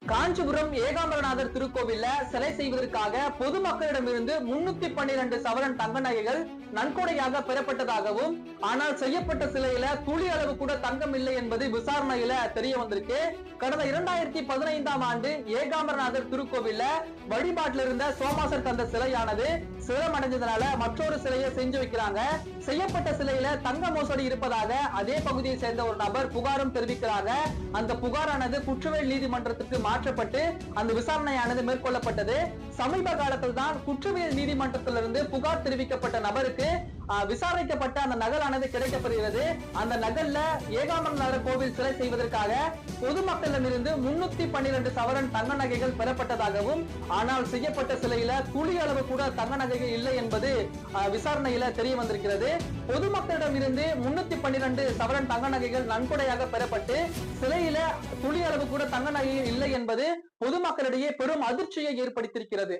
காஞ்சிபுரம் ஏகாம்பரநாதர் திருக்கோவில்ல சிலை செய்வதற்காக பொதுமக்களிடமிருந்து 312 சவரன் தங்க நகைகள் நன்கொடையாக பெறப்பட்டதாகவும், ஆனால் செய்யப்பட்ட சிலையில துளி அளவு கூட தங்கம் இல்லை என்பது விசாரணையில தெரிய வந்திருக்கு. கடந்த 2015ஆம் ஆண்டு ஏகாம்பரநாதர் திருக்கோவில்ல வழிபாட்டில் இருந்த சோமாசர் கந்த சிலையானது சிரமடைஞ்சதுனால மற்றொரு சிலையை செஞ்சு வைக்கிறாங்க. செய்யப்பட்ட சிலையில தங்க மோசடி இருப்பதாக அதே பகுதியை சேர்ந்த ஒரு நபர் புகாரும் தெரிவிக்கிறாங்க. அந்த புகாரானது குற்றவியல் நீதிமன்றத்துக்கு மாற்றப்பட்டு அந்த விசாரணையானது மேற்கொள்ளப்பட்டது. சமீப காலத்தில் தான் குற்றவியல் நீதிமன்றத்திலிருந்து புகார் தெரிவிக்கப்பட்ட நபருக்கு விசாரிக்கப்பட்ட அந்த நகலானது கிடைக்கப்படுகிறது. அந்த நகல்ல ஏகாம்பரநாதர் கோவில் சிலை செய்வதற்காக பொதுமக்களிடமிருந்து 312 சவரன் தங்க நகைகள் பெறப்பட்டதாகவும், ஆனால் செய்யப்பட்ட சிலையில துளி அளவு கூட தங்க நகைகள் இல்லை என்பது விசாரணையில தெரிய வந்திருக்கிறது. பொதுமக்களிடமிருந்து 312 சவரன் தங்க நகைகள் நன்கொடையாக பெறப்பட்டு சிலையில துளி அளவு கூட தங்க நகைகள் இல்லை என்பது பொதுமக்களிடையே பெரும் அதிர்ச்சியை ஏற்படுத்தியிருக்கிறது.